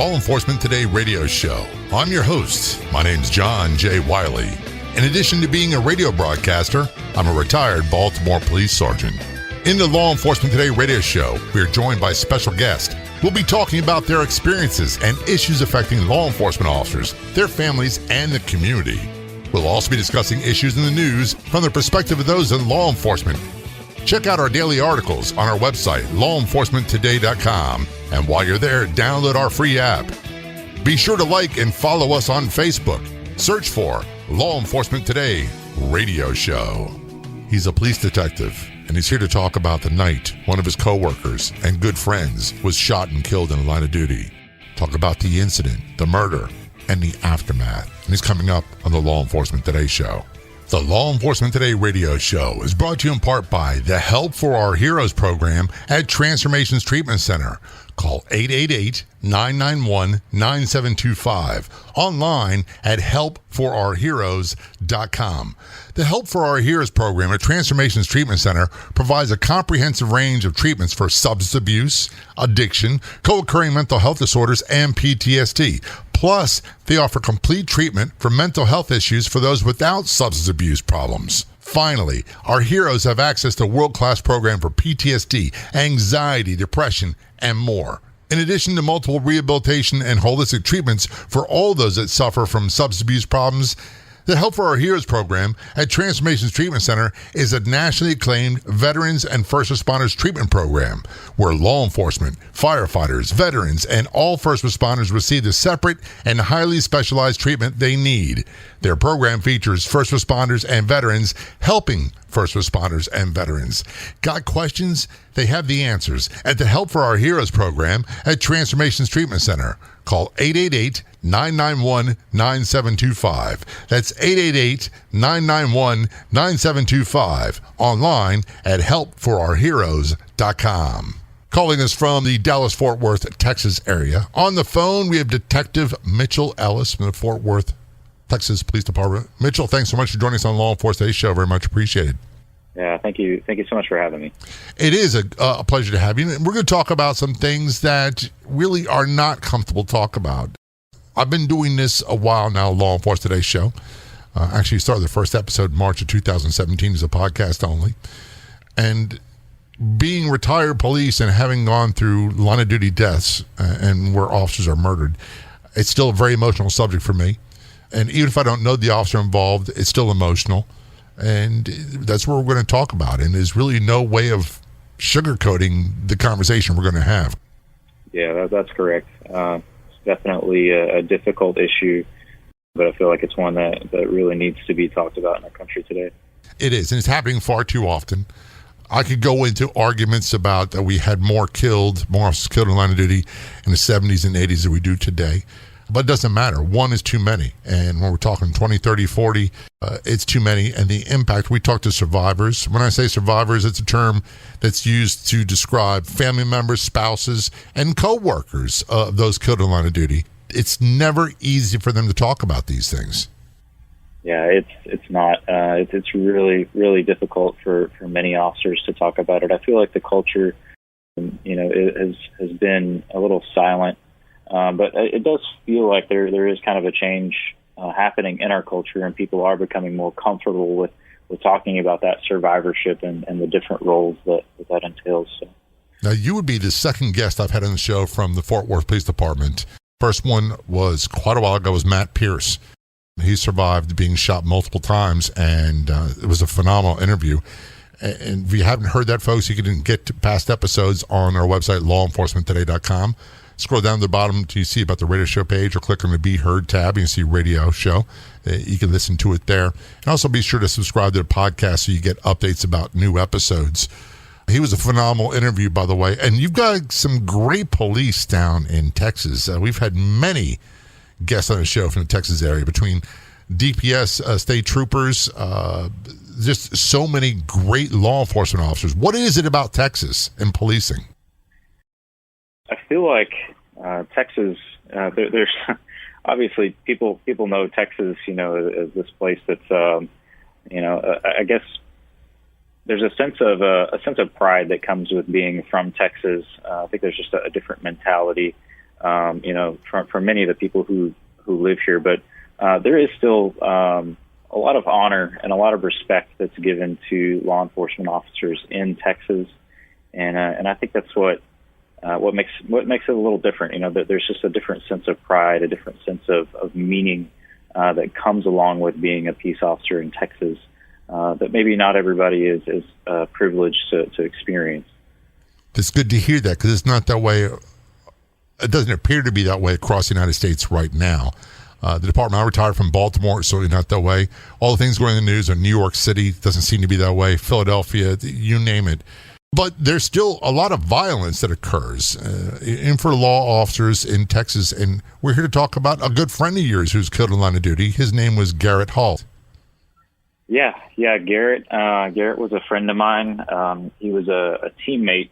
Law Enforcement Today radio show. I'm your host. My name's John J. Wiley. In addition to being a radio broadcaster, I'm a retired Baltimore police sergeant. In the Law Enforcement Today radio show, we are joined by special guests. We'll be talking about their experiences and issues affecting law enforcement officers, their families, and the community. We'll also be discussing issues in the news from the perspective of those in law enforcement. Check out our daily articles on our website, lawenforcementtoday.com. And while you're there, download our free app. Be sure to like and follow us on Facebook. Search for Law Enforcement Today Radio Show. He's a police detective, and he's here to talk about the night one of his co-workers and good friends was shot and killed in the line of duty. Talk about the incident, the murder, and the aftermath. And he's coming up on the Law Enforcement Today Show. The Law Enforcement Today radio show is brought to you in part by the Help for Our Heroes program at Transformations Treatment Center. Call 888-991-9725. Online at helpforourheroes.com. The Help for Our Heroes program at Transformations Treatment Center provides a comprehensive range of treatments for substance abuse, addiction, co-occurring mental health disorders, and PTSD. Plus, they offer complete treatment for mental health issues for those without substance abuse problems. Finally, our heroes have access to a world-class program for PTSD, anxiety, depression, and more. In addition to multiple rehabilitation and holistic treatments for all those that suffer from substance abuse problems, the Help for Our Heroes program at Transformations Treatment Center is a nationally acclaimed veterans and first responders treatment program where law enforcement, firefighters, veterans, and all first responders receive the separate and highly specialized treatment they need. Their program features first responders and veterans helping first responders and veterans. Got questions? They have the answers at the Help for Our Heroes program at Transformations Treatment Center. Call 888-991-9725. That's 888-991-9725. Online at helpforourheroes.com. Calling us from the Dallas-Fort Worth, Texas area. On the phone, we have Detective Mitchell Ellis from the Fort Worth, Texas Police Department. Mitchell, thanks so much for joining us on Law Enforcement Today show. Very much appreciated. Yeah, thank you. Thank you so much for having me. It is a pleasure to have you. We're going to talk about some things that really are not comfortable to talk about. I've been doing this a while now, Law Enforcement Today show. Actually started the first episode in March of 2017 as a podcast only. And being retired police and having gone through line of duty deaths and where officers are murdered, it's still a very emotional subject for me. And even if I don't know the officer involved, it's still emotional. And that's what we're going to talk about. And there's really no way of sugarcoating the conversation we're going to have. Yeah, that's correct. It's definitely a difficult issue, but I feel like it's one that really needs to be talked about in our country today. It is, and it's happening far too often. I could go into arguments about that we had more officers killed in line of duty in the 70s and 80s than we do today. But it doesn't matter. One is too many. And when we're talking 20, 30, 40, it's too many. And the impact, we talk to survivors. When I say survivors, it's a term that's used to describe family members, spouses, and co-workers of those killed in line of duty. It's never easy for them to talk about these things. Yeah, it's not. It's really, really difficult for many officers to talk about it. I feel like the culture, it has been a little silent. But it does feel like there is kind of a change happening in our culture, and people are becoming more comfortable with talking about that survivorship and the different roles that entails. So. Now, you would be the second guest I've had on the show from the Fort Worth Police Department. First one was quite a while ago, was Matt Pierce. He survived being shot multiple times, and it was a phenomenal interview. And if you haven't heard that, folks, you can get to past episodes on our website, lawenforcementtoday.com. Scroll down to the bottom till you see about the radio show page, or click on the Be Heard tab and you see radio show. You can listen to it there. And also be sure to subscribe to the podcast so you get updates about new episodes. He was a phenomenal interview, by the way. And you've got some great police down in Texas. We've had many guests on the show from the Texas area, between DPS, state troopers, just so many great law enforcement officers. What is it about Texas and policing? I feel like Texas, there's obviously people know Texas, as this place that's, I guess there's a sense of pride that comes with being from Texas. I think there's just a different mentality from many of the people who live here. But there is still a lot of honor and a lot of respect that's given to law enforcement officers in Texas, and I think that's what makes it a little different. That there's just a different sense of pride, a different sense of meaning that comes along with being a peace officer in Texas that maybe not everybody is privileged to experience. It's good to hear that, because it's not that way. It doesn't appear to be that way across the United States right now. The department I retired from Baltimore is certainly not that way. All the things going in the news in New York City doesn't seem to be that way. Philadelphia, you name it. But there's still a lot of violence that occurs in for law officers in Texas. And we're here to talk about a good friend of yours who's killed in line of duty. His name was Garrett Hull. Yeah, Garrett. Garrett was a friend of mine. He was a teammate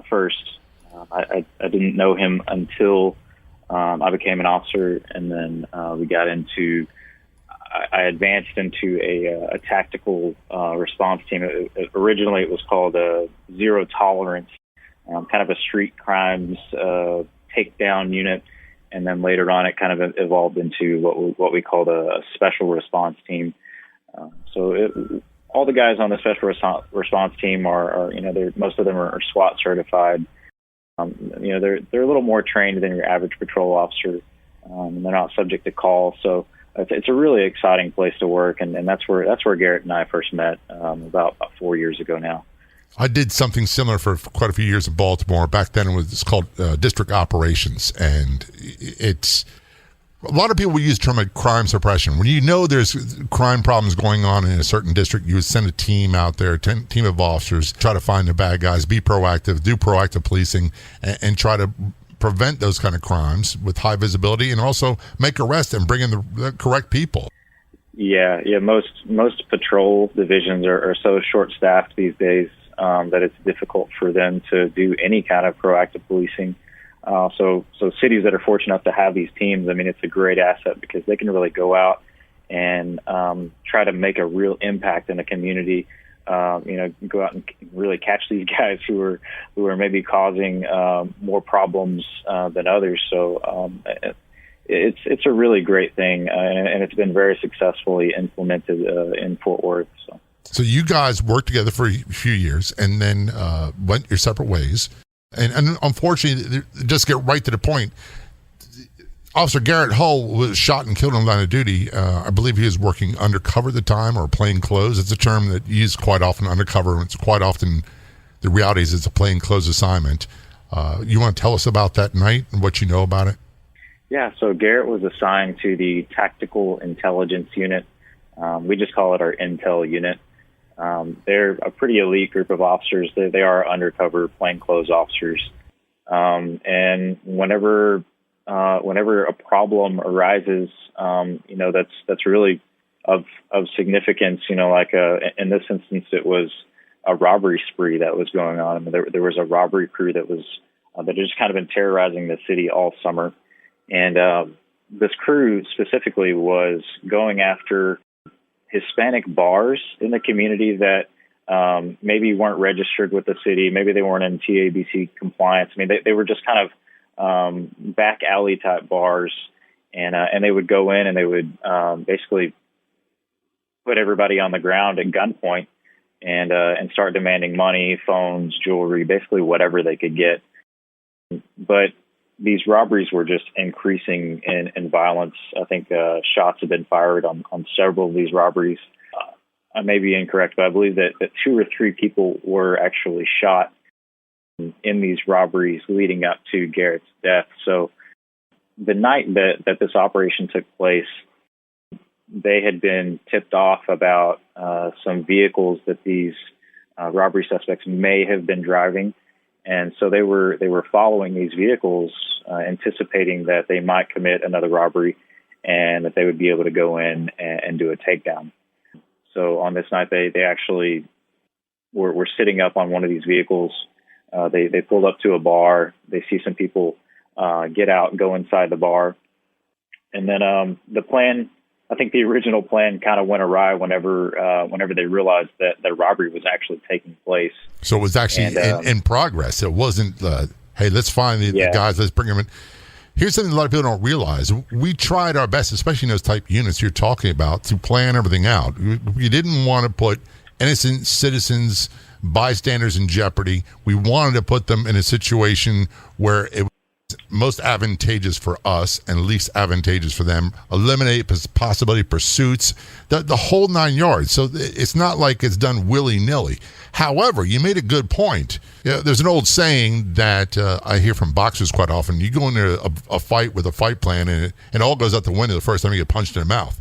first. I didn't know him until I became an officer, and then we got into. I advanced into a tactical response team. Originally, it was called a Zero Tolerance, kind of a street crimes takedown unit, and then later on, it kind of evolved into what we called a special response team. All the guys on the special response team are most of them are SWAT certified. They're a little more trained than your average patrol officer, and they're not subject to call. So it's a really exciting place to work, and that's where Garrett and I first met about 4 years ago now. I did something similar for quite a few years in Baltimore. Back then, it's called district operations, and it's a lot of people use the term like crime suppression. When you know there's crime problems going on in a certain district, you would send a team out there, team of officers, try to find the bad guys, be proactive, do proactive policing, and try to prevent those kind of crimes with high visibility, and also make arrests and bring in the correct people. Yeah. Most patrol divisions are so short-staffed these days that it's difficult for them to do any kind of proactive policing. So cities that are fortunate enough to have these teams, I mean, it's a great asset because they can really go out and try to make a real impact in the community. Go out and really catch these guys who are maybe causing more problems than others. So it's a really great thing, and it's been very successfly implemented in Fort Worth. So you guys worked together for a few years, and then went your separate ways. And unfortunately, just get right to the point, Officer Garrett Hull was shot and killed in line of duty. I believe he was working undercover at the time, or plain clothes. It's a term that you use quite often, undercover. It's quite often, the reality is it's a plain clothes assignment. You want to tell us about that night and what you know about it? Yeah, so Garrett was assigned to the Tactical Intelligence Unit. We just call it our Intel Unit. They're a pretty elite group of officers. They are undercover plainclothes officers. And whenever a problem arises, that's really of significance, like in this instance, it was a robbery spree that was going on. I mean, there was a robbery crew that had just kind of been terrorizing the city all summer. And this crew specifically was going after Hispanic bars in the community that maybe weren't registered with the city. Maybe they weren't in TABC compliance. I mean, they were just kind of back alley type bars, and they would go in and they would basically put everybody on the ground at gunpoint and start demanding money, phones, jewelry, basically whatever they could get. But these robberies were just increasing in violence. I think shots have been fired on several of these robberies. I may be incorrect, but I believe that 2 or 3 people were actually shot in these robberies leading up to Garrett's death. So the night that this operation took place, they had been tipped off about some vehicles that these robbery suspects may have been driving. And so they were following these vehicles, anticipating that they might commit another robbery and that they would be able to go in and do a takedown. So on this night, they actually were sitting up on one of these vehicles. They pulled up to a bar. They see some people get out and go inside the bar. And then the plan, I think the original plan kind of went awry whenever they realized that the robbery was actually taking place. So it was actually in progress. It wasn't, hey, let's find the guys, let's bring them in. Here's something a lot of people don't realize. We tried our best, especially in those type units you're talking about, to plan everything out. We didn't want to put innocent citizens, bystanders in jeopardy. We wanted to put them in a situation where it was most advantageous for us and least advantageous for them, eliminate possibility pursuits, the whole 9 yards. So it's not like it's done willy-nilly. However, you made a good point. There's an old saying that I hear from boxers quite often. You go into a fight with a fight plan and it all goes out the window the first time you get punched in the mouth.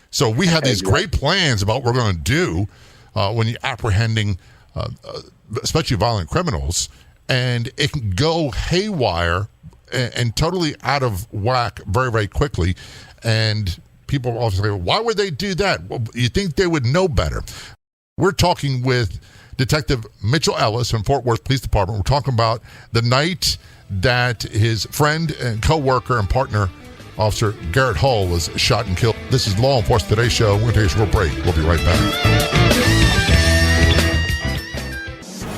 So we have these great plans about what we're going to do when you're apprehending especially violent criminals, and it can go haywire and totally out of whack very, very quickly. And people are often say, why would they do that? Well, you think they would know better. We're talking with Detective Mitchell Ellis from Fort Worth Police Department. We're talking about the night that his friend and co-worker and partner, Officer Garrett Hull, was shot and killed. This is Law Enforcement Today's show. We're going to take a short break. We'll be right back.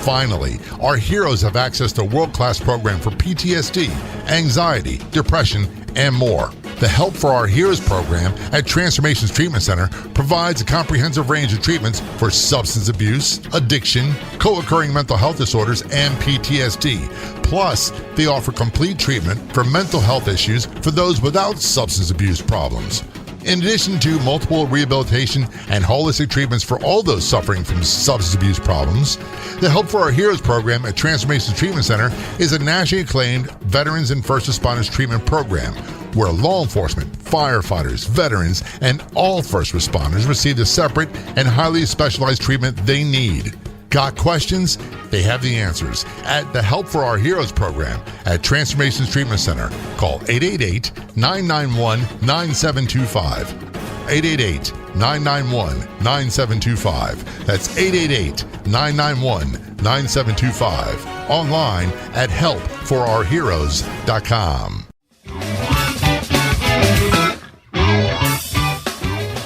Finally, our heroes have access to a world-class program for PTSD, anxiety, depression, and more. The Help for Our Heroes program at Transformations Treatment Center provides a comprehensive range of treatments for substance abuse, addiction, co-occurring mental health disorders, and PTSD. Plus, they offer complete treatment for mental health issues for those without substance abuse problems. In addition to multiple rehabilitation and holistic treatments for all those suffering from substance abuse problems, the Help for Our Heroes program at Transformations Treatment Center is a nationally acclaimed veterans and first responders treatment program where law enforcement, firefighters, veterans, and all first responders receive the separate and highly specialized treatment they need. Got questions? They have the answers at the Help for Our Heroes program at Transformations Treatment Center. Call 888-991-9725. 888-991-9725. That's 888-991-9725. Online at helpforourheroes.com.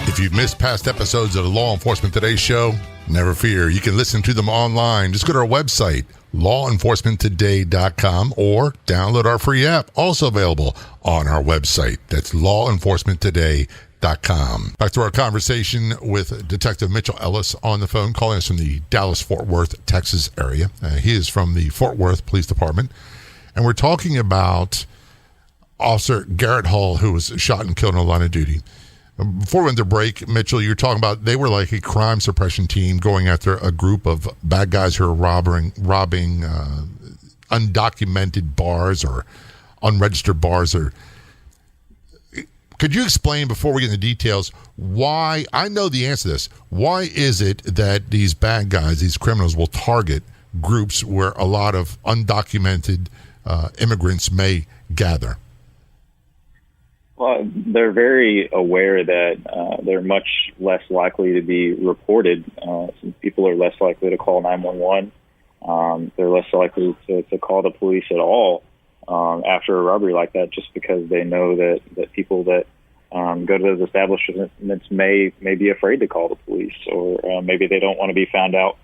If you've missed past episodes of the Law Enforcement Today show, never fear. You can listen to them online. Just go to our website, lawenforcementtoday.com, or download our free app, also available on our website. That's lawenforcementtoday.com. Back to our conversation with Detective Mitchell Ellis on the phone, calling us from the Dallas-Fort Worth, Texas area. He is from the Fort Worth Police Department. And we're talking about Officer Garrett Hull, who was shot and killed in the line of duty. Before we went to break, Mitchell, you're talking about they were like a crime suppression team going after a group of bad guys who are robbing undocumented bars or unregistered bars. Could you explain, before we get into details, why? I know the answer to this. Why is it that these bad guys, these criminals, will target groups where a lot of undocumented immigrants may gather? Well, they're very aware that they're much less likely to be reported. People are less likely to call 911. They're less likely to call the police at all after a robbery like that, just because they know that people that go to those establishments may be afraid to call the police, or maybe they don't want to be found out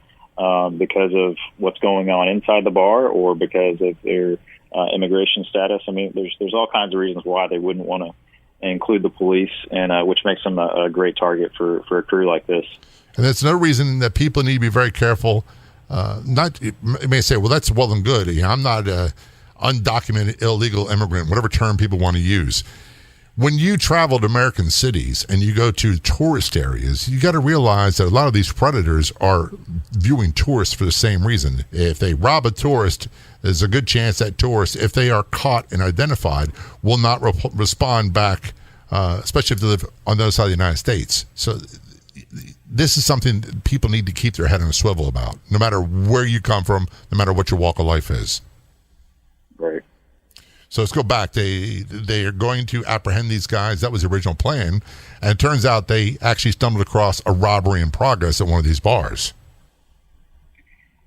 because of what's going on inside the bar or because of their immigration status. I mean, there's all kinds of reasons why they wouldn't want to include the police, and which makes them a great target for a crew like this. And that's another reason that people need to be very careful. You may say, well, that's well and good. I'm not an undocumented illegal immigrant, whatever term people want to use. When you travel to American cities and you go to tourist areas, you got to realize that a lot of these predators are viewing tourists for the same reason. If they rob a tourist, there's a good chance that tourist, if they are caught and identified, will not respond back, especially if they live on the other side of the United States. So this is something that people need to keep their head on a swivel about, no matter where you come from, no matter what your walk of life is. Right. So let's go back. They are going to apprehend these guys. That was the original plan. And it turns out they actually stumbled across a robbery in progress at one of these bars.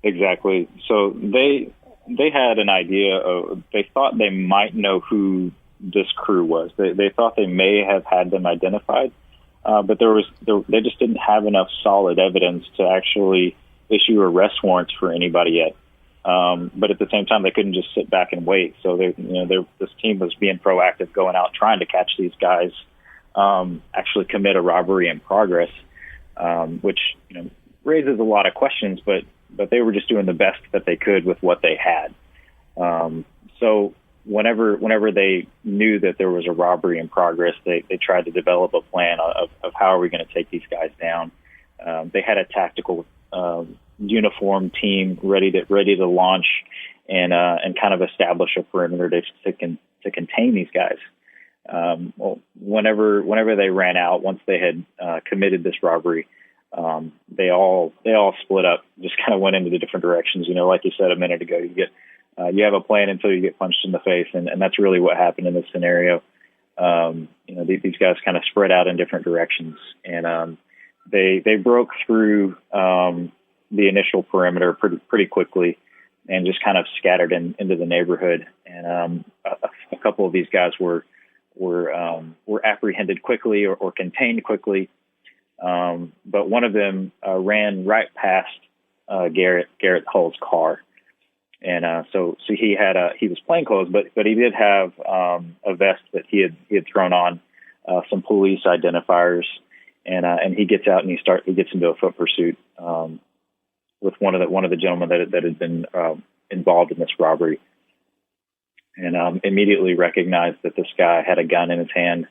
Exactly. So they had an idea of, they thought they might know who this crew was. They thought they may have had them identified, but they just didn't have enough solid evidence to actually issue arrest warrants for anybody yet. But at the same time, they couldn't just sit back and wait. So this team was being proactive, going out trying to catch these guys actually commit a robbery in progress, which raises a lot of questions. But they were just doing the best that they could with what they had. So whenever they knew that there was a robbery in progress, they tried to develop a plan of how are we going to take these guys down. They had a tactical uniform team ready to launch and kind of establish a perimeter to contain these guys. Well, whenever they ran out, once they had committed this robbery, they all split up, just kind of went into the different directions. Like you said a minute ago, you have a plan until you get punched in the face, and that's really what happened in this scenario. These guys kind of spread out in different directions, and they broke through the initial perimeter pretty quickly, and just kind of scattered into the neighborhood. And a couple of these guys were apprehended quickly or contained quickly, but one of them ran right past Garrett Hull's car. And so he was plainclothes, but he did have a vest that he had thrown on, some police identifiers, and he gets out and he gets into a foot pursuit with one of the gentlemen that had been involved in this robbery, and immediately recognized that this guy had a gun in his hand.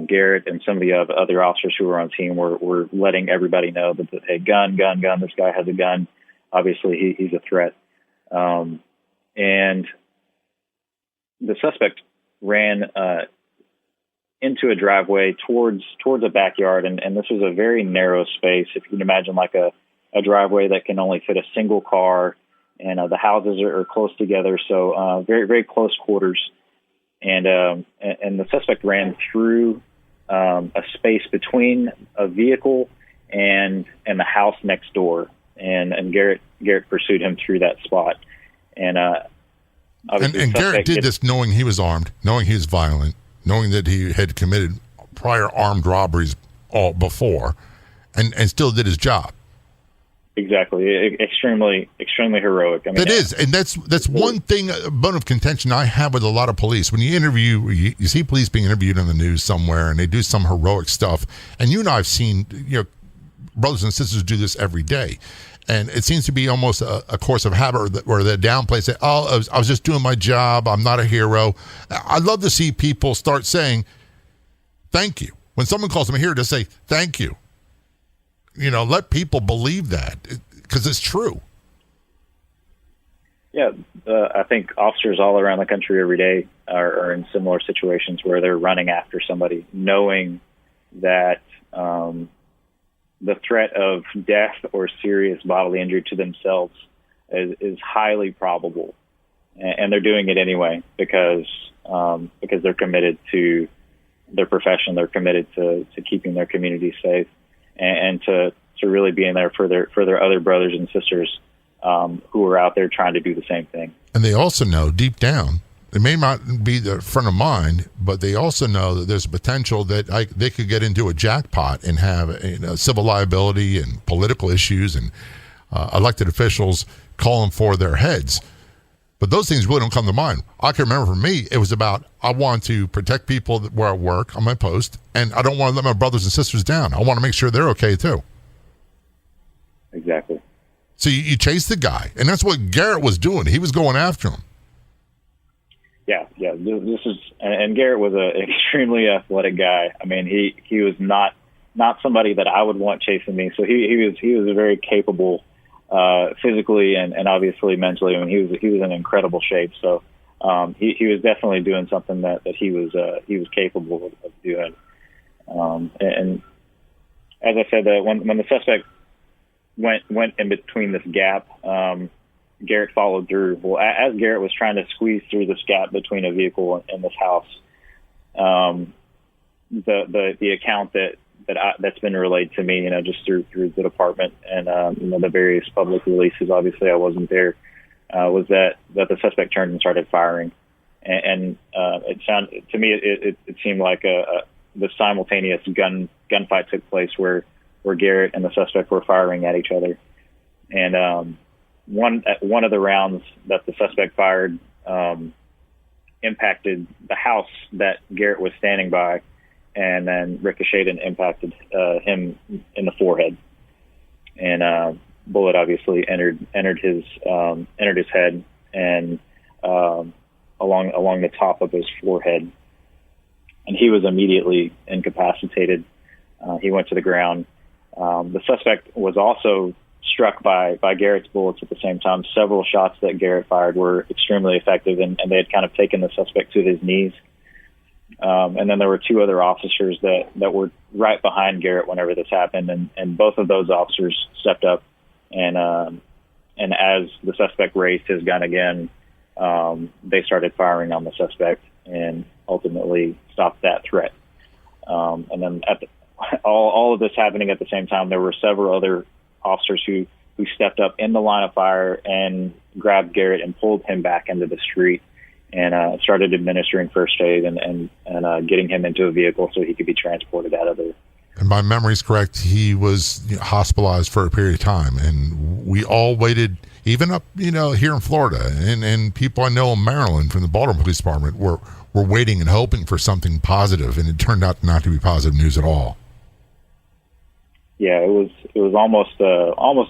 Garrett and some of the other officers who were on scene were letting everybody know that hey, gun, this guy has a gun. Obviously, he's a threat. And the suspect ran into a driveway towards a backyard, and this was a very narrow space. If you can imagine, like a driveway that can only fit a single car, and the houses are close together, so very, very close quarters. And the suspect ran through a space between a vehicle and the house next door. And Garrett pursued him through that spot, and Garrett did this knowing he was armed, knowing he was violent, knowing that he had committed prior armed robberies all before, and still did his job. Exactly, extremely heroic. I mean, that is, and that's one thing, a bone of contention I have with a lot of police. When you see police being interviewed on the news somewhere, and they do some heroic stuff, and you and I have seen brothers and sisters do this every day. And it seems to be almost a course of habit where they downplay, say, I was just doing my job. I'm not a hero. I'd love to see people start saying, thank you. When someone calls them a hero, to say, thank you. Let people believe that, because it's true. Yeah, I think officers all around the country every day are in similar situations where they're running after somebody, knowing that the threat of death or serious bodily injury to themselves is highly probable, and they're doing it anyway because they're committed to their profession, they're committed to keeping their community safe, and to really being there for their other brothers and sisters who are out there trying to do the same thing. And they also know deep down, it may not be the front of mind, but they also know that there's a potential that they could get into a jackpot and have civil liability and political issues and elected officials calling for their heads. But those things really don't come to mind. I can remember for me, it was about, I want to protect people where I work on my post, and I don't want to let my brothers and sisters down. I want to make sure they're okay too. Exactly. So you chase the guy, and that's what Garrett was doing. He was going after him. Yeah. This is, and Garrett was an extremely athletic guy. I mean, he was not somebody that I would want chasing me. So he was a very capable, physically and obviously mentally. I mean, he was in incredible shape. So he was definitely doing something that he was capable of doing. And as I said, when the suspect went in between this gap, Garrett followed through. Well, as Garrett was trying to squeeze through this gap between a vehicle and this house, the account that's been relayed to me, just through the department and the various public releases. Obviously, I wasn't there. Was that the suspect turned and started firing, and it sounded to me it seemed like the simultaneous gunfight took place where Garrett and the suspect were firing at each other, and one of the rounds that the suspect fired impacted the house that Garrett was standing by, and then ricocheted and impacted him in the forehead. And bullet obviously entered his head and along the top of his forehead, and he was immediately incapacitated. He went to the ground. The suspect was also struck by Garrett's bullets at the same time. Several shots that Garrett fired were extremely effective, and they had kind of taken the suspect to his knees. And then there were two other officers that were right behind Garrett whenever this happened, and both of those officers stepped up, and as the suspect raised his gun again, they started firing on the suspect and ultimately stopped that threat. And then all of this happening at the same time, there were several other officers who stepped up in the line of fire and grabbed Garrett and pulled him back into the street, and started administering first aid and getting him into a vehicle so he could be transported out of there. And my memory is correct, he was hospitalized for a period of time, and we all waited, even up here in Florida, and people I know in Maryland from the Baltimore Police Department were waiting and hoping for something positive, and it turned out not to be positive news at all. Yeah, it was almost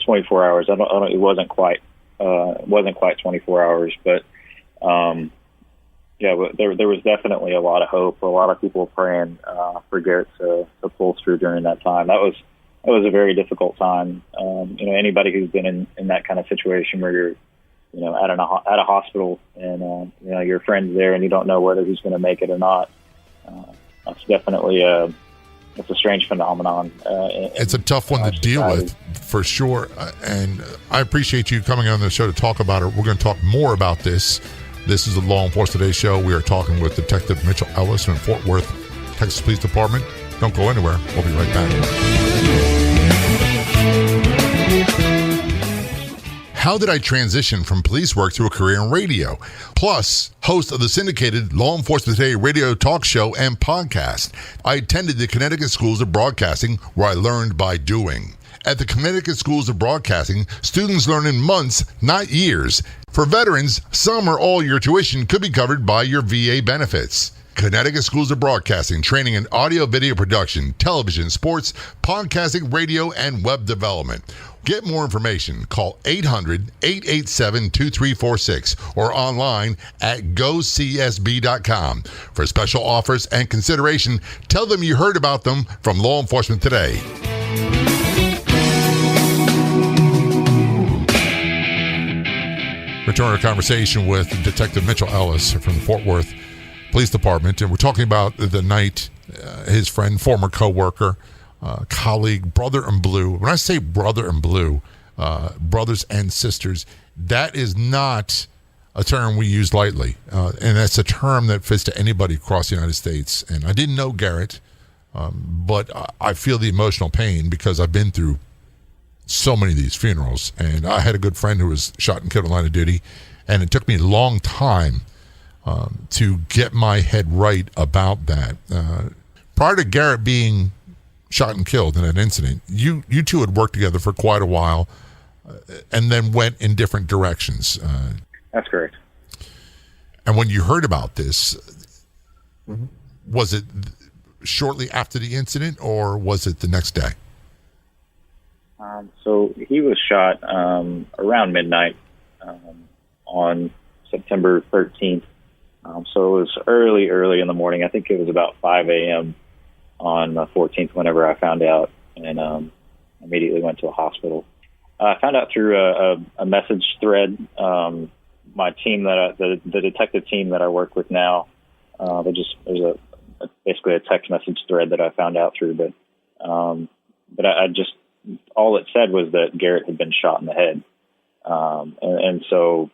24 hours. It wasn't quite 24 hours, but there was definitely a lot of hope. A lot of people praying for Garrett to pull through during that time. That was a very difficult time. Anybody who's been in that kind of situation where you're at a hospital and your friend's there and you don't know whether he's going to make it or not. That's definitely it's a strange phenomenon. It's a tough one to deal with, for sure. And I appreciate you coming on the show to talk about it. We're going to talk more about this. This is the Law Enforcement Today show. We are talking with Detective Mitchell Ellis from Fort Worth, Texas Police Department. Don't go anywhere. We'll be right back. How did I transition from police work to a career in radio? Plus, host of the syndicated Law Enforcement Today radio talk show and podcast. I attended the Connecticut Schools of Broadcasting, where I learned by doing. At the Connecticut Schools of Broadcasting, students learn in months, not years. For veterans, some or all your tuition could be covered by your VA benefits. Connecticut Schools of Broadcasting, training in audio, video production, television, sports, podcasting, radio, and web development. Get more information. Call 800-887-2346 or online at gocsb.com. For special offers and consideration, tell them you heard about them from Law Enforcement Today. Return our conversation with Detective Mitchell Ellis from the Fort Worth Police Department, and we're talking about the night his friend, former co-worker, colleague, brother in blue. When I say brother in blue, brothers and sisters, that is not a term we use lightly, and that's a term that fits to anybody across the United States. And I didn't know Garrett, but I feel the emotional pain because I've been through so many of these funerals, and I had a good friend who was shot and killed in line of duty, and it took me a long time to get my head right about that. Prior to Garrett being shot and killed in that incident, you two had worked together for quite a while, and then went in different directions. That's correct. And when you heard about this, was it shortly after the incident, or was it the next day? So he was shot around midnight on September 13th. So it was early in the morning. I think it was about 5 a.m. on the 14th whenever I found out, and immediately went to a hospital. I found out through a message thread. My team, the detective team that I work with now, there's basically a text message thread that I found out through, but I just, all it said was that Garrett had been shot in the head. And so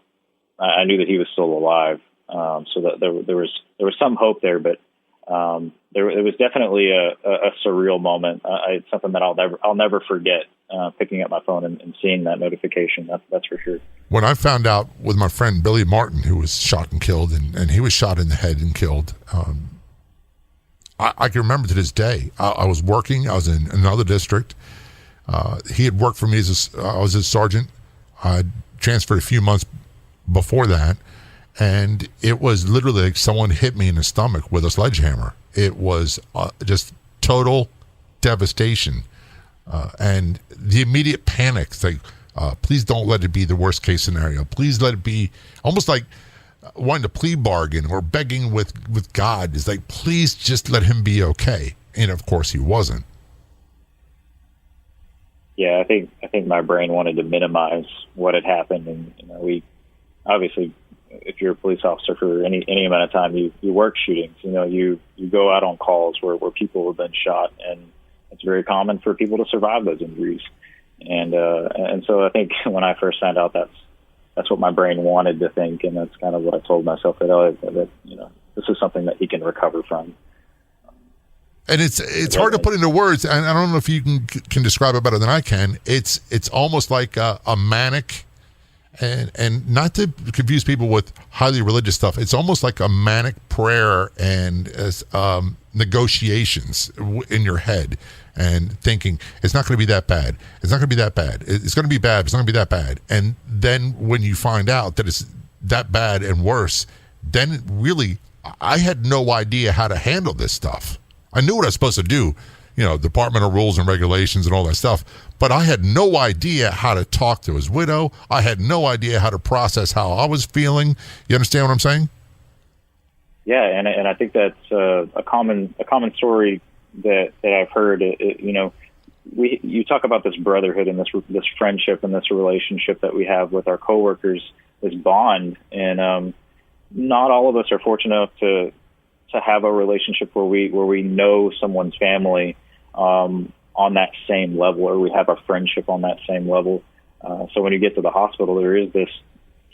I knew that he was still alive. So that there was some hope there, but it was definitely a surreal moment. It's something that I'll never forget. Picking up my phone and seeing that notification, that's for sure. When I found out with my friend Billy Martin, who was shot and killed, and he was shot in the head and killed, I can remember to this day. I was working. I was in another district. He had worked for me I was his sergeant. I'd transferred a few months before that, and it was literally like someone hit me in the stomach with a sledgehammer. It was just total devastation, and the immediate panic. It's like, please don't let it be the worst case scenario. Please let it be almost like wanting to plea bargain or begging with God. It's like, please just let him be okay. And of course he wasn't. Yeah, I think my brain wanted to minimize what had happened, and we obviously, if you're a police officer for any amount of time, you work shootings. You go out on calls where people have been shot, and it's very common for people to survive those injuries. And so I think when I first found out, that's what my brain wanted to think, and that's kind of what I told myself that this is something that he can recover from. And it's hard to put into words, and I don't know if you can describe it better than I can. It's almost like a manic, and not to confuse people with highly religious stuff. It's almost like a manic prayer and negotiations in your head, and thinking it's not going to be that bad. It's not going to be that bad. It's going to be bad. But it's not going to be that bad. And then when you find out that it's that bad and worse, then really, I had no idea how to handle this stuff. I knew what I was supposed to do, departmental rules and regulations and all that stuff, but I had no idea how to talk to his widow. I had no idea how to process how I was feeling. You understand what I'm saying? Yeah, and I think that's a common story that I've heard. You talk about this brotherhood and this friendship and this relationship that we have with our coworkers, this bond, and not all of us are fortunate enough to have a relationship where we know someone's family on that same level, or we have a friendship on that same level. So when you get to the hospital, there is this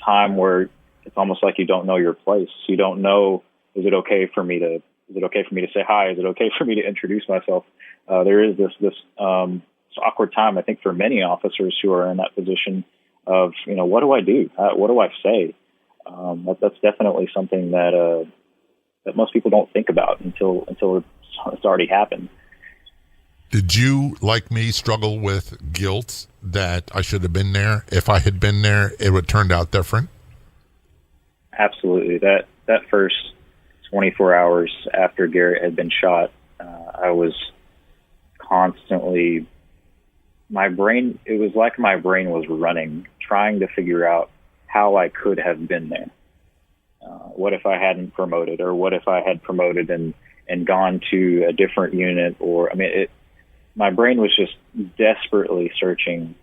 time where it's almost like you don't know your place. You don't know, is it okay for me to say hi? Is it okay for me to introduce myself? There is this awkward time, I think, for many officers who are in that position of, what do I do? What do I say? That's definitely something that most people don't think about until it's already happened. Did you, like me, struggle with guilt that I should have been there? If I had been there, it would have turned out different? It that first 24 hours after Garrett had been shot, I was constantly, it was like my brain was running, trying to figure out how I could have been there. What if I hadn't promoted, or what if I had promoted and gone to a different unit? Or, my brain was just desperately searching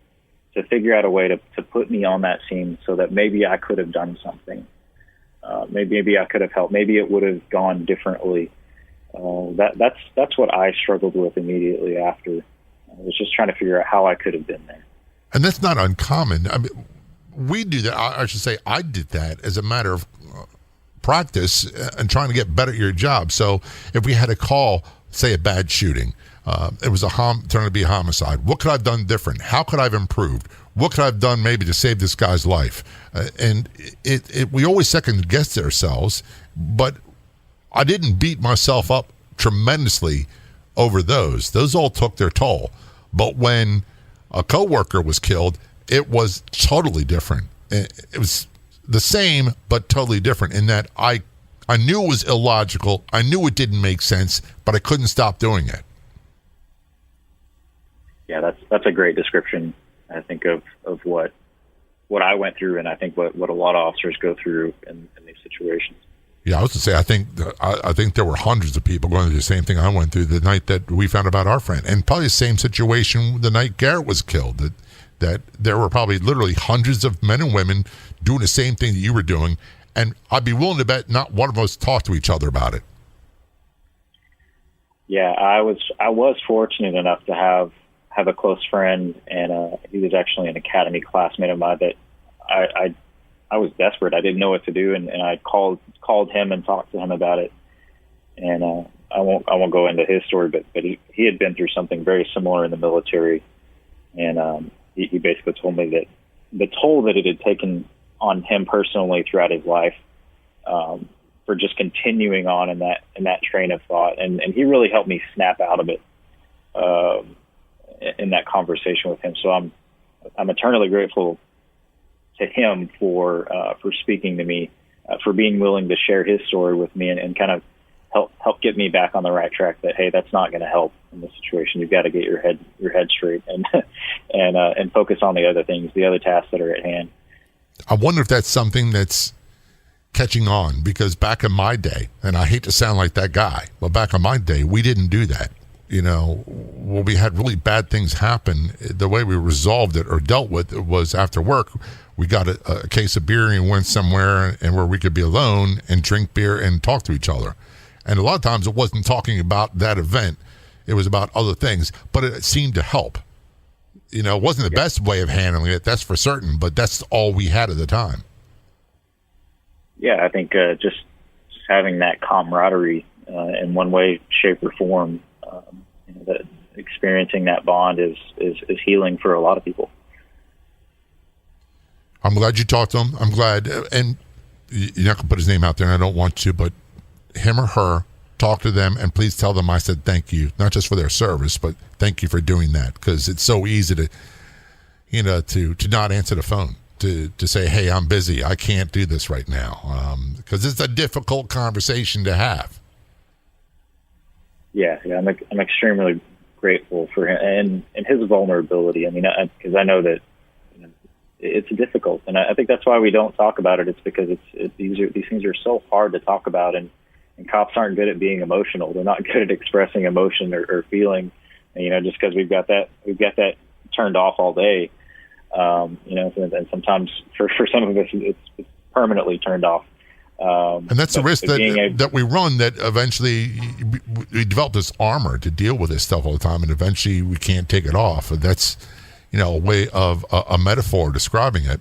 to figure out a way to put me on that scene so that maybe I could have done something. Maybe I could have helped. Maybe it would have gone differently. That's what I struggled with immediately after. I was just trying to figure out how I could have been there. And that's not uncommon. We do that. I should say I did that as a matter of practice and trying to get better at your job. So if we had a call, say a bad shooting, it was turned out to be a homicide. What could I have done different? How could I have improved? What could I have done maybe to save this guy's life? And we always second guess ourselves, but I didn't beat myself up tremendously over those. Those all took their toll. But when a coworker was killed, it was totally different. It was the same, but totally different in that I knew it was illogical. I knew it didn't make sense, but I couldn't stop doing it. Yeah, that's a great description, I think, of what I went through, and I think what a lot of officers go through in these situations. Yeah, I was to say, I think there were hundreds of people going through the same thing I went through the night that we found about our friend, and probably the same situation the night Garrett was killed. That there were probably literally hundreds of men and women doing the same thing that you were doing, and I'd be willing to bet not one of us talked to each other about it. Yeah, I was fortunate enough to have a close friend, and he was actually an academy classmate of mine that I was desperate. I didn't know what to do, and I called him and talked to him about it. And I won't go into his story, but he had been through something very similar in the military, and he basically told me that the toll that it had taken on him personally throughout his life, for just continuing on in that train of thought, and he really helped me snap out of it in that conversation with him. So I'm eternally grateful him for speaking to me, for being willing to share his story with me and kind of help get me back on the right track. That, hey, that's not going to help in this situation. You've got to get your head straight and focus on the other things, the other tasks that are at hand. I wonder if that's something that's catching on, because back in my day, and I hate to sound like that guy, but back in my day, we didn't do that. You know, when we had really bad things happen, the way we resolved it or dealt with it was after work, we got a case of beer and went somewhere and where we could be alone and drink beer and talk to each other. And a lot of times it wasn't talking about that event. It was about other things, but it seemed to help. You know, it wasn't the best way of handling it, that's for certain, but that's all we had at the time. Yeah, I think just having that camaraderie in one way, shape, or form, that experiencing that bond is healing for a lot of people. I'm glad you talked to him. I'm glad, and you're not going to put his name out there, and I don't want to, but him or her, talk to them, and please tell them I said thank you, not just for their service, but thank you for doing that, because it's so easy to, to not answer the phone, to say, hey, I'm busy, I can't do this right now, because it's a difficult conversation to have. Yeah, I'm extremely grateful for him and his vulnerability. I mean, because I know that it's difficult, and I think that's why we don't talk about it. It's because these things are so hard to talk about, and cops aren't good at being emotional. They're not good at expressing emotion or feeling. And, just because we've got that turned off all day. And sometimes for some of us, it's permanently turned off. And that's the risk that we run, that eventually we develop this armor to deal with this stuff all the time, and eventually we can't take it off. And that's, a way of a metaphor describing it.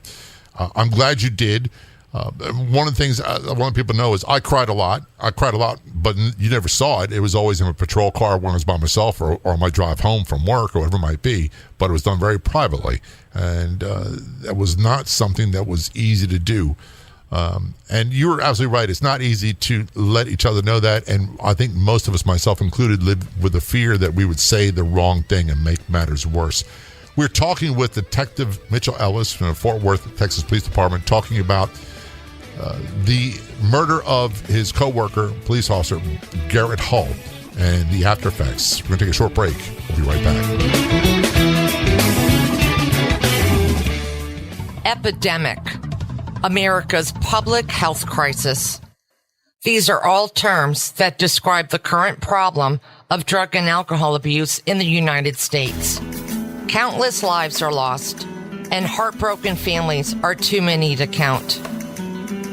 I'm glad you did. One of the things I want people to know is I cried a lot, but you never saw it. It was always in a patrol car when I was by myself or on my drive home from work or whatever it might be, but it was done very privately. And that was not something that was easy to do. And you were absolutely right. It's not easy to let each other know that. And I think most of us, myself included, live with the fear that we would say the wrong thing and make matters worse. We're talking with Detective Mitchell Ellis from the Fort Worth, Texas Police Department, talking about the murder of his co-worker, police officer Garrett Hull, and the after effects. We're going to take a short break. We'll be right back. Epidemic. America's public health crisis. These are all terms that describe the current problem of drug and alcohol abuse in the United States. Countless lives are lost, and heartbroken families are too many to count.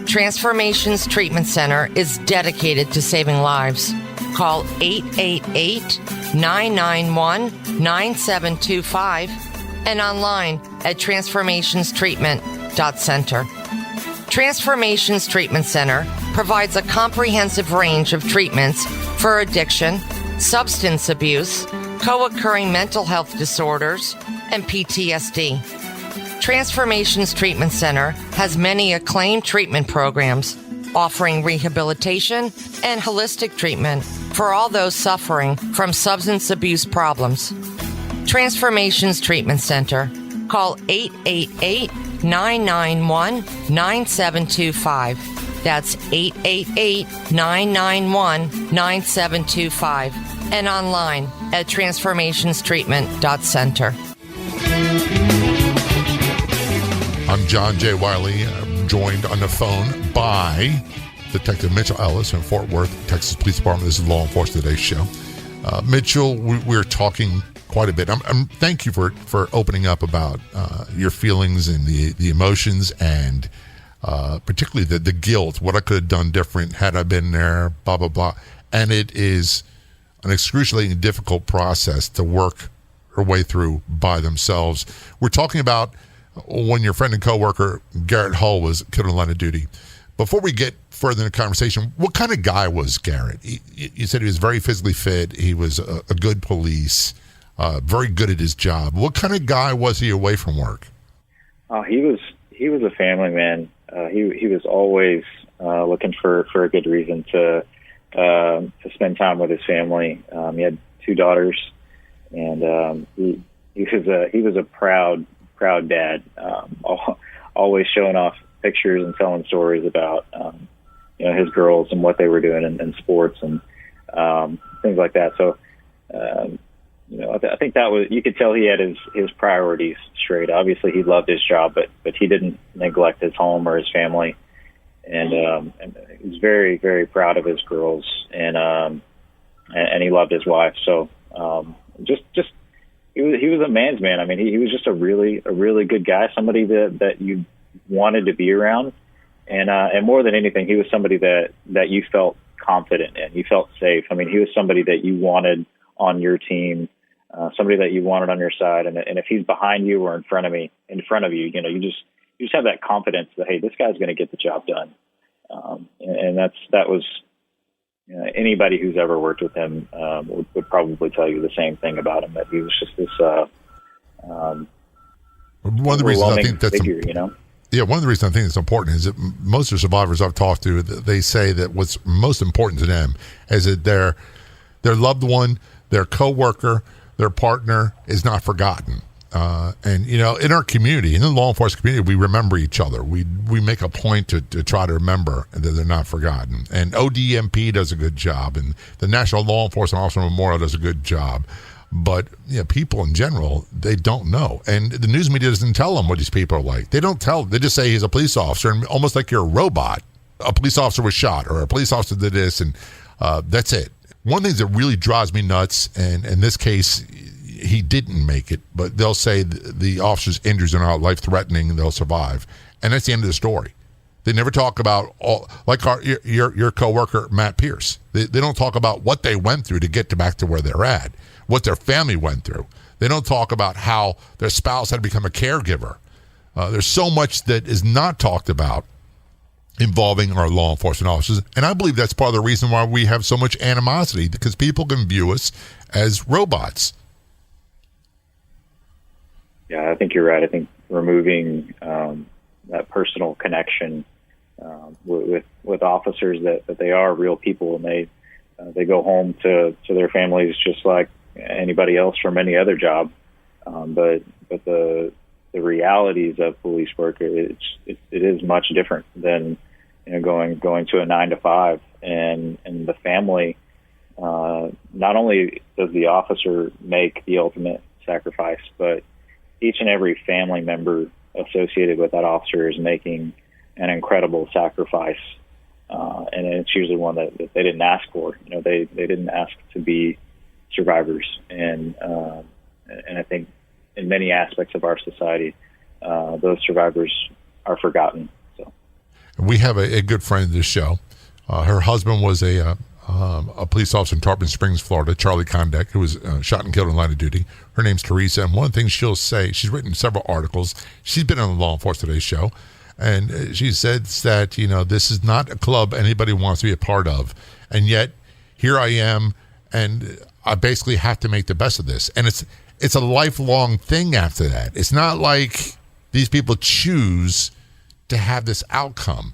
Transformations Treatment Center is dedicated to saving lives. Call 888-991-9725 and online at transformationstreatment.center. Transformations Treatment Center provides a comprehensive range of treatments for addiction, substance abuse, co-occurring mental health disorders, and PTSD. Transformations Treatment Center has many acclaimed treatment programs offering rehabilitation and holistic treatment for all those suffering from substance abuse problems. Transformations Treatment Center. Call 888-991-9725. That's 888-991-9725. And online at transformationstreatment.center. I'm John J. Wiley. I'm joined on the phone by Detective Mitchell Ellis from Fort Worth, Texas Police Department. This is Law Enforcement Today's show. Mitchell, we're talking quite a bit. Thank you for opening up about your feelings and the emotions, and particularly the guilt, what I could have done different had I been there, blah, blah, blah. And it is an excruciatingly difficult process to work her way through by themselves. We're talking about when your friend and coworker Garrett Hull was killed in line of duty. Before we get further in the conversation, what kind of guy was Garrett? You said he was very physically fit. He was a good police, very good at his job. What kind of guy was he away from work? He was a family man. He was always looking for a good reason to spend time with his family. He had 2 daughters, and he was a proud dad. always showing off pictures and telling stories about, his girls and what they were doing in sports and things like that. So, I think that was, you could tell he had his priorities straight. Obviously he loved his job, but he didn't neglect his home or his family. And he was very, very proud of his girls and he loved his wife. So, he was a man's man. I mean, he was just a really good guy, somebody that you wanted to be around. And more than anything, he was somebody that you felt confident in, you felt safe. I mean, he was somebody that you wanted on your team, somebody that you wanted on your side. And if he's behind you or in front of you, you just have that confidence that, hey, this guy's going to get the job done. And that was, anybody who's ever worked with him would probably tell you the same thing about him, that he was just this one of the reasons I think that's figure, Yeah, one of the reasons I think it's important is that most of the survivors I've talked to, they say that what's most important to them is that their loved one, their coworker, their partner is not forgotten. And in our community, in the law enforcement community, we remember each other. We make a point to try to remember that they're not forgotten. And ODMP does a good job, and the National Law Enforcement Officer Memorial does a good job. But people in general, they don't know. And the news media doesn't tell them what these people are like. They don't tell. They just say he's a police officer, and almost like you're a robot. A police officer was shot, or a police officer did this, and that's it. One of the things that really drives me nuts, and in this case, he didn't make it, but they'll say the officer's injuries are not life-threatening and they'll survive. And that's the end of the story. They never talk about, your coworker, Matt Pierce. They don't talk about what they went through to get back to where they're at, what their family went through. They don't talk about how their spouse had to become a caregiver. There's so much that is not talked about involving our law enforcement officers. And I believe that's part of the reason why we have so much animosity, because people can view us as robots. Yeah, I think you're right. I think removing that personal connection with officers, that they are real people, and they go home to their families just like anybody else from any other job. But the realities of police work, it is much different than going to a 9 to 5, and the family. Not only does the officer make the ultimate sacrifice, but each and every family member associated with that officer is making an incredible sacrifice, and it's usually one that they didn't ask for. They didn't ask to be survivors, and I think in many aspects of our society, those survivors are forgotten. So, we have a good friend of this show. Her husband was a police officer in Tarpon Springs, Florida, Charlie Condek, who was shot and killed in line of duty. Her name's Teresa, and one of the things she'll say, she's written several articles. She's been on the Law Enforcement Today show, and she says that, this is not a club anybody wants to be a part of, and yet here I am, and I basically have to make the best of this. And it's a lifelong thing after that. It's not like these people choose to have this outcome.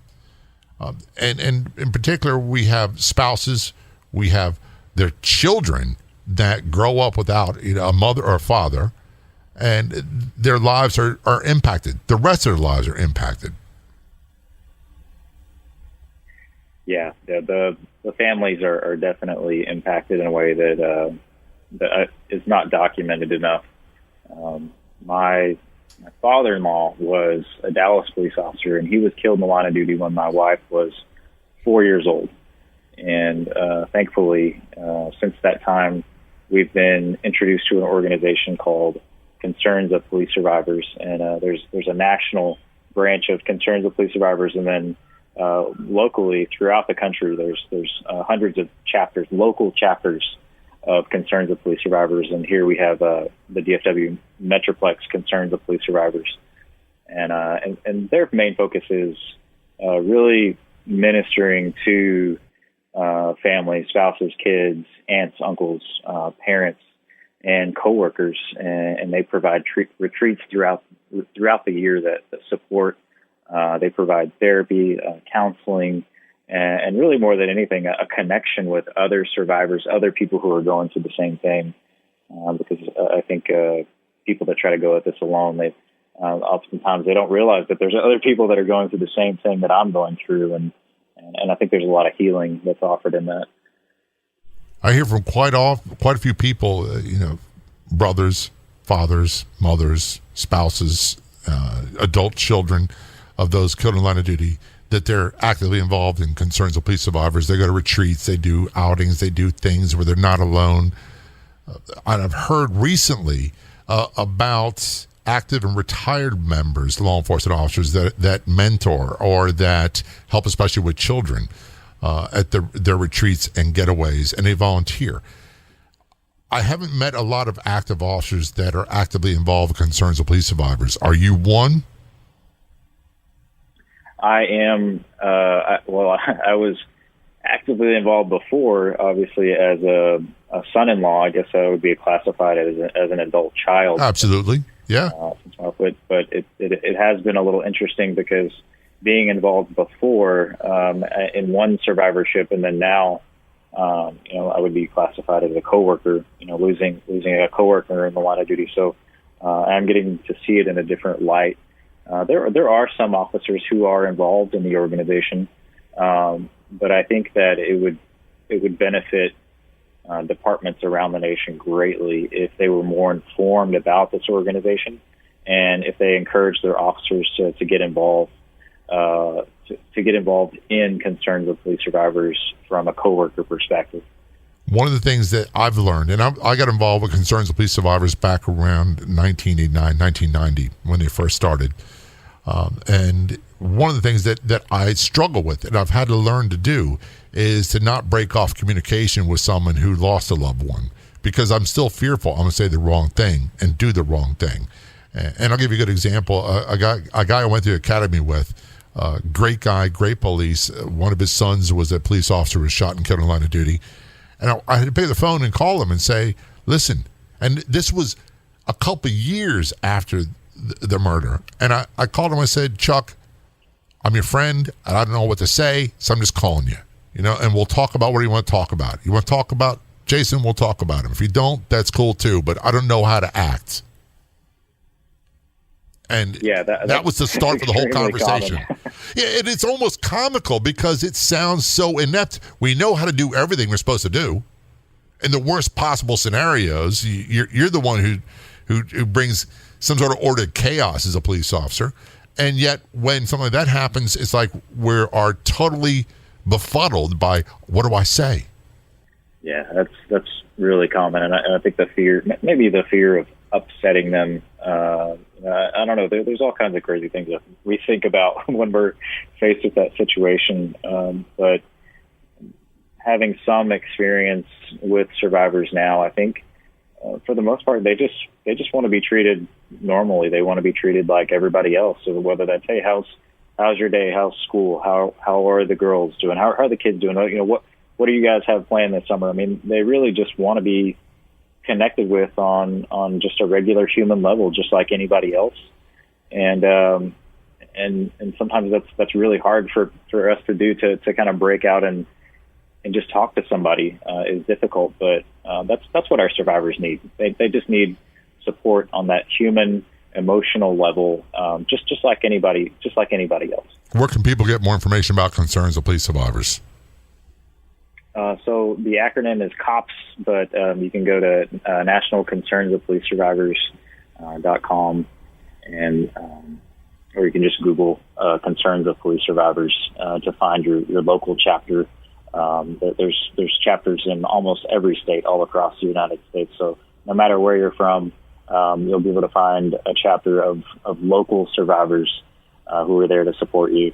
And in particular, we have spouses, we have their children that grow up without a mother or a father, and their lives are impacted. The rest of their lives are impacted. Yeah, the families are definitely impacted in a way that is not documented enough. My father-in-law was a Dallas police officer, and he was killed in the line of duty when my wife was 4 years old. And thankfully, since that time, we've been introduced to an organization called Concerns of Police Survivors. And there's a national branch of Concerns of Police Survivors, and then locally throughout the country, there's hundreds of chapters, local chapters of Concerns of Police Survivors. And here we have the DFW Metroplex Concerns of Police Survivors. And their main focus is really ministering to families, spouses, kids, aunts, uncles, parents, and coworkers. And they provide retreats throughout the year that support. They provide therapy, counseling, and really more than anything, a connection with other survivors, other people who are going through the same thing. Because I think people that try to go at this alone, oftentimes they don't realize that there's other people that are going through the same thing that I'm going through, and I think there's a lot of healing that's offered in that. I hear from quite a few people, brothers, fathers, mothers, spouses, adult children of those killed in line of duty, that they're actively involved in concerns of police survivors. They go to retreats, they do outings, they do things where they're not alone. And I've heard recently about active and retired members, law enforcement officers that mentor or that help, especially with children, at their retreats and getaways, and they volunteer. I haven't met a lot of active officers that are actively involved in concerns of police survivors. Are you one? I am. I was actively involved before, obviously, as a son-in-law. I guess I would be classified as an adult child. Absolutely, yeah. But it has been a little interesting because being involved before in one survivorship, and then now, I would be classified as a coworker. Losing a coworker in the line of duty. So I'm getting to see it in a different light. There are some officers who are involved in the organization, but I think that it would benefit departments around the nation greatly if they were more informed about this organization, and if they encourage their officers to get involved, to get involved in concerns of police survivors from a coworker perspective. One of the things that I've learned, and I got involved with concerns of police survivors back around 1989, 1990 when they first started. And one of the things that I struggle with and I've had to learn to do is to not break off communication with someone who lost a loved one, because I'm still fearful I'm going to say the wrong thing and do the wrong thing. And I'll give you a good example. A guy I went to the academy with, great guy, great police. One of his sons was a police officer who was shot and killed in the line of duty. And I had to pick up the phone and call him and say, listen, and this was a couple of years after the murder. And I called him and I said, Chuck, I'm your friend, and I don't know what to say, so I'm just calling you, and we'll talk about what you want to talk about. You want to talk about Jason, we'll talk about him. If you don't, that's cool too, but I don't know how to act. And that was the start for the whole conversation. Yeah, and it's almost comical because it sounds so inept. We know how to do everything we're supposed to do. In the worst possible scenarios, you're the one who brings some sort of order of chaos as a police officer. And yet when something like that happens, it's like we are totally befuddled by, what do I say? Yeah, that's really common. And I think maybe the fear of upsetting them, I don't know. There's all kinds of crazy things that we think about when we're faced with that situation. But having some experience with survivors now, I think for the most part, they just want to be treated normally. They want to be treated like everybody else. So whether that's, hey, how's your day? How's school? How are the girls doing? How are the kids doing? What do you guys have planned this summer? I mean, they really just want to be connected with on just a regular human level, just like anybody else. And sometimes that's really hard for us to do, to kind of break out and just talk to somebody is difficult. But that's what our survivors need. They just need support on that human, emotional level, just like anybody else. Where can people get more information about concerns of police survivors? So the acronym is COPS, but you can go to National Concerns of Police Survivors.com, or you can just Google Concerns of Police Survivors to find your local chapter. There's chapters in almost every state all across the United States. So no matter where you're from, you'll be able to find a chapter of local survivors who are there to support you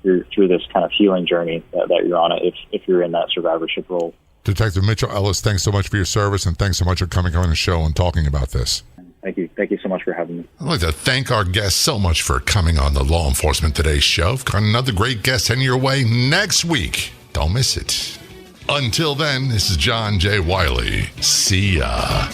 through this kind of healing journey that you're on if you're in that survivorship role. Detective Mitchell Ellis, thanks so much for your service, and thanks so much for coming on the show and talking about this. Thank you. Thank you so much for having me. I'd like to thank our guests so much for coming on the Law Enforcement Today show. We've got another great guest heading your way next week. Don't miss it. Until then, this is John J. Wiley. See ya.